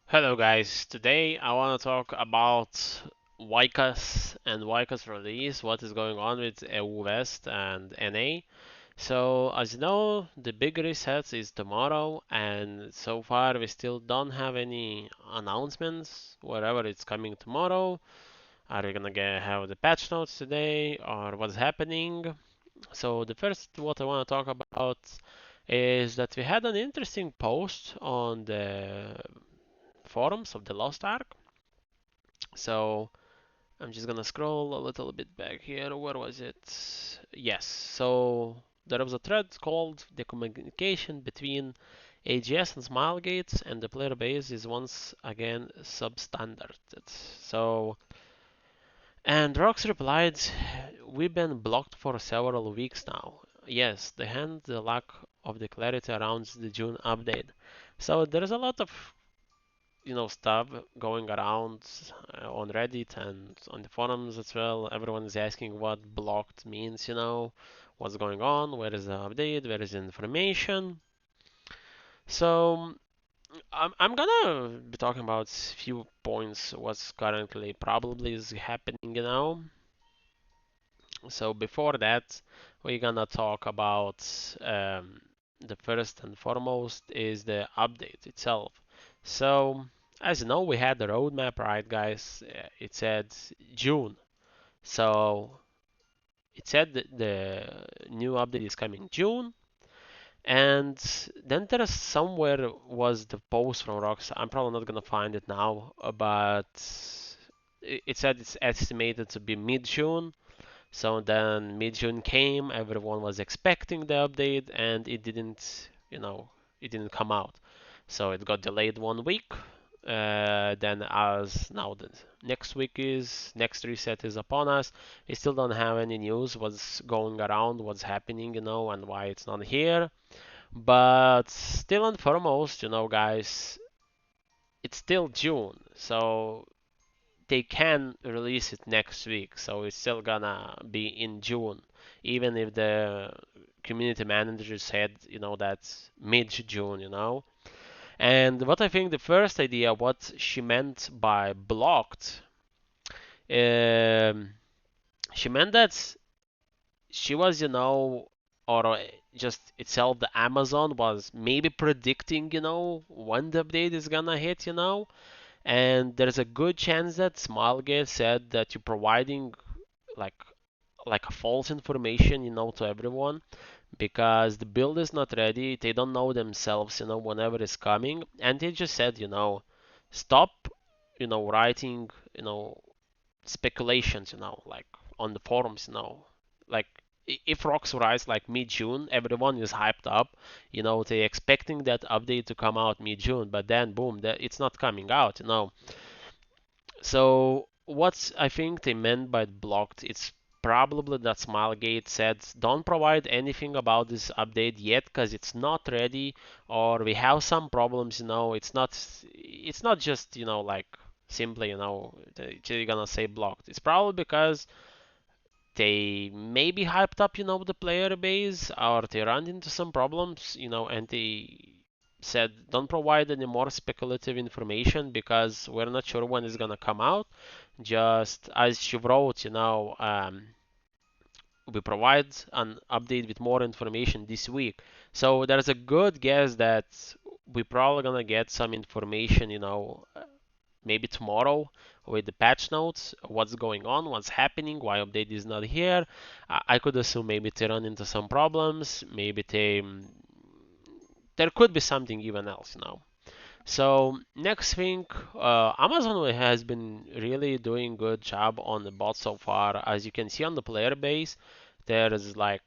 Hello guys, today I want to talk about Vykas and Vykas Release, what is going on with EU West and NA. So as you know, the big reset is tomorrow and so far we still don't have any announcements, whatever it's coming tomorrow. Are we gonna have the patch notes today or what's happening? So the first what I want to talk about is that we had an interesting post on the forums of the Lost Ark. So I'm just gonna scroll a little bit back here. Where was it? Yes. So there was a thread called "The communication between AGS and Smilegates and the player base is once again substandarded." So and Rox replied, "We've been blocked for several weeks now. Yes, the hand the lack of the clarity around the June update. So there's a lot of stuff going around on Reddit and on the forums as well. Everyone is asking what blocked means, what's going on, where is the update, where is the information. So I'm gonna be talking about a few points what's currently probably is happening now. So before that, we're gonna talk about the first and foremost is the update itself. So as you know, we had the roadmap, right, guys? It said June. So it said that the new update is coming June. And then there is somewhere was the post from Rox. I'm probably not gonna find it now, but it said it's estimated to be mid-June. So then mid-June came, everyone was expecting the update, and it didn't come out. So it got delayed 1 week. Then as now the next reset is upon us. We still don't have any news what's going around, what's happening, and why it's not here. But still and foremost, guys, it's still June, so they can release it next week, so it's still gonna be in June, even if the community manager said, that's mid-June, And what I think the first idea, what she meant by blocked, um, she meant that she was, or just itself, the Amazon was maybe predicting, when the update is gonna hit, and there's a good chance that Smilegate said that you're providing like a false information, to everyone because the build is not ready. They don't know themselves, whenever it's coming, and they just said, stop, writing, speculations, like on the forums, like if Rocks rise like mid-June, everyone is hyped up. They expecting that update to come out mid-June, but then boom, it's not coming out. So what I think they meant by blocked, it's probably that Smilegate said don't provide anything about this update yet because it's not ready or we have some problems. It's not just like simply they're gonna say blocked. It's probably because they maybe hyped up the player base or they ran into some problems and they said don't provide any more speculative information because we're not sure when it's gonna come out. Just as she wrote, we provide an update with more information this week. So there's a good guess that we're probably gonna get some information, maybe tomorrow with the patch notes, what's going on, what's happening, why update is not here. I could assume maybe they run into some problems, maybe there could be something even else, So next thing, Amazon has been really doing good job on the bot so far. As you can see on the player base, there is like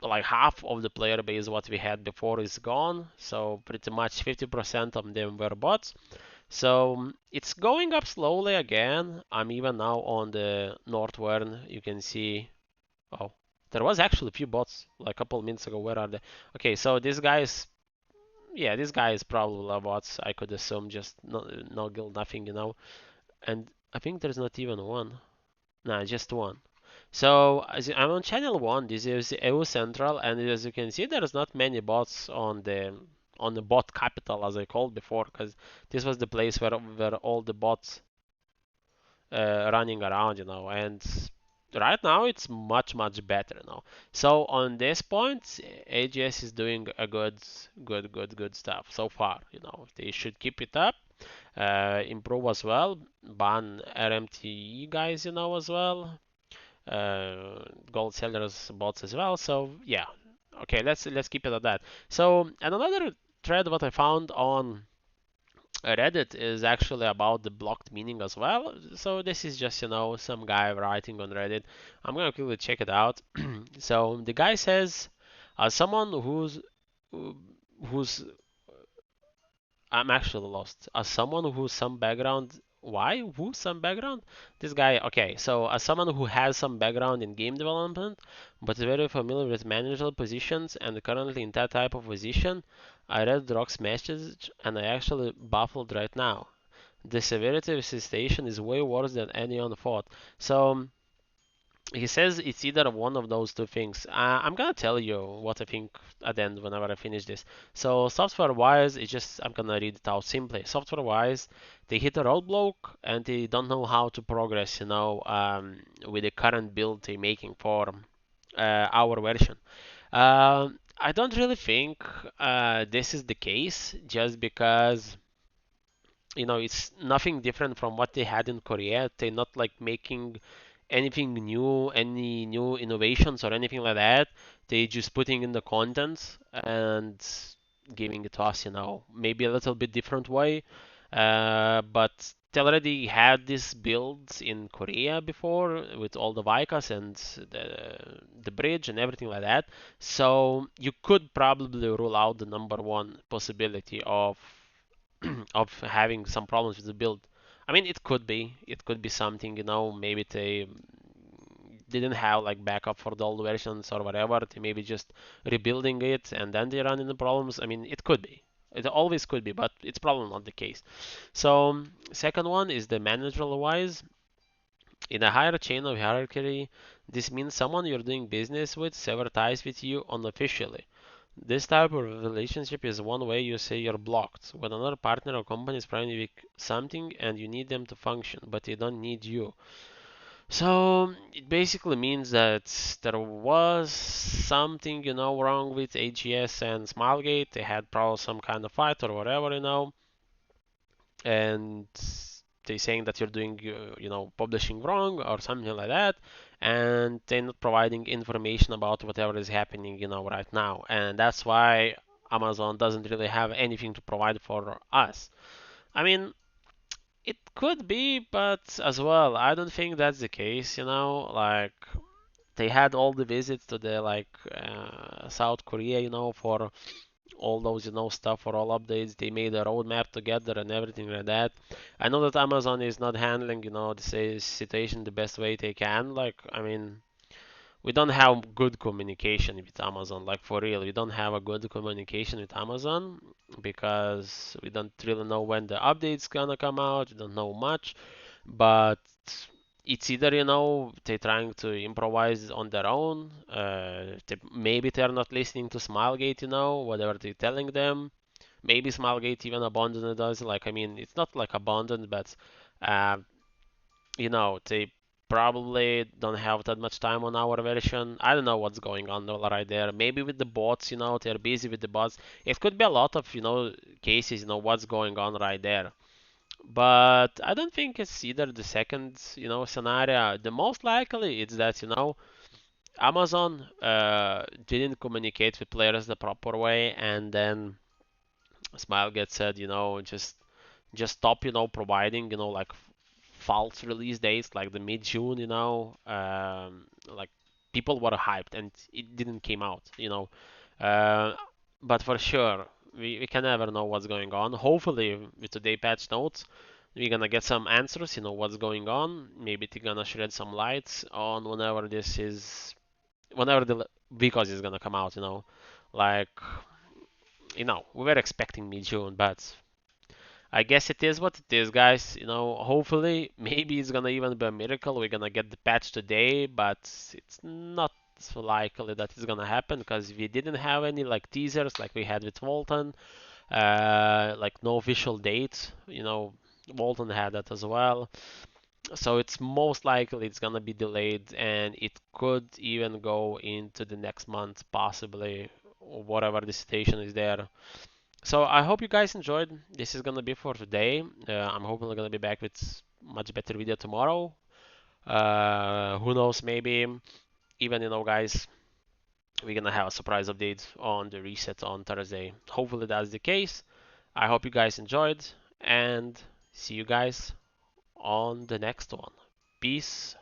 half of the player base what we had before is gone. So pretty much 50% of them were bots. So it's going up slowly again. I'm even now on the northern. You can see, oh, there was actually a few bots like a couple of minutes ago. Where are they? Okay, so this guy is probably a bot. I could assume just no guild, nothing, And I think there's not even one. Nah, just one. So I'm on channel one. This is EU Central, and as you can see, there's not many bots on the bot capital, as I called before, because this was the place where all the bots running around, and right now it's much better now. So on this point, AGS is doing a good stuff so far. They should keep it up, improve as well, ban RMTE guys, as well, gold sellers bots as well. So yeah, okay, let's keep it at that. So and another thread what I found on Reddit is actually about the blocked meaning as well. So this is just, some guy writing on Reddit. I'm gonna quickly check it out. So the guy says, as someone who's I'm actually lost. As someone who's some background, why? Who some background? This guy. Okay, so as someone who has some background in game development, but is very familiar with managerial positions and currently in that type of position, I read Rock's message and I actually baffled right now. The severity of his situation is way worse than anyone thought. So he says it's either one of those two things. I'm gonna tell you what I think at the end whenever I finish this. So software-wise, it's just I'm gonna read it out simply. Software-wise, they hit a roadblock and they don't know how to progress. With the current build they're making for our version. I don't really think this is the case, just because it's nothing different from what they had in Korea. They're not like making anything new, any new innovations or anything like that. They just putting in the content and giving it to us, maybe a little bit different way. But they already had this build in Korea before with all the Vykas and the bridge and everything like that. So you could probably rule out the number one possibility of of having some problems with the build. I mean, it could be something, maybe they didn't have like backup for the old versions or whatever. They maybe just rebuilding it and then they run into problems. I mean, it could be. It always could be, but it's probably not the case. So, second one is the managerial wise. In a higher chain of hierarchy, this means someone you're doing business with sever ties with you unofficially. This type of relationship is one way you say you're blocked, when another partner or company is trying to do something and you need them to function, but they don't need you. So it basically means that there was something, wrong with AGS and Smilegate. They had probably some kind of fight or whatever, and they saying that you're doing, publishing wrong or something like that, and they're not providing information about whatever is happening, right now, and that's why Amazon doesn't really have anything to provide for us. I mean, it could be, but as well, I don't think that's the case, like they had all the visits to the South Korea, for all those stuff for all updates. They made a roadmap together and everything like that. I know that Amazon is not handling the situation the best way they can. Like, I mean, we don't have good communication with Amazon, like for real. We don't have a good communication with Amazon because we don't really know when the update's gonna come out. We don't know much, but it's either they're trying to improvise on their own. Maybe they're not listening to Smilegate, whatever they're telling them. Maybe Smilegate even abandoned us. Like, I mean, it's not like abandoned, but uh, they probably don't have that much time on our version. I don't know what's going on right there. Maybe with the bots, they're busy with the bots. It could be a lot of, cases, what's going on right there. But I don't think it's either the second, scenario. The most likely is that, Amazon didn't communicate with players the proper way, and then Smilegate said, just stop, providing, like false release dates, like the mid-June, like people were hyped and it didn't came out, Uh, but for sure, we can never know what's going on. Hopefully, with today patch notes, we're gonna get some answers, what's going on. Maybe they're gonna shed some lights on whenever the Vykas is gonna come out, Like, we were expecting mid-June, but I guess it is what it is, guys. Hopefully, maybe it's gonna even be a miracle. We're gonna get the patch today, but it's not so likely that it's gonna happen because we didn't have any like teasers like we had with Voltan. like no official date. You know, Walton had that as well. So it's most likely it's gonna be delayed, and it could even go into the next month, possibly, whatever the situation is there. So I hope you guys enjoyed. This is gonna be for today. I'm hoping we're gonna be back with much better video tomorrow. Who knows? Maybe even guys, we're gonna have a surprise update on the reset on Thursday. Hopefully that's the case. I hope you guys enjoyed, and see you guys on the next one. Peace.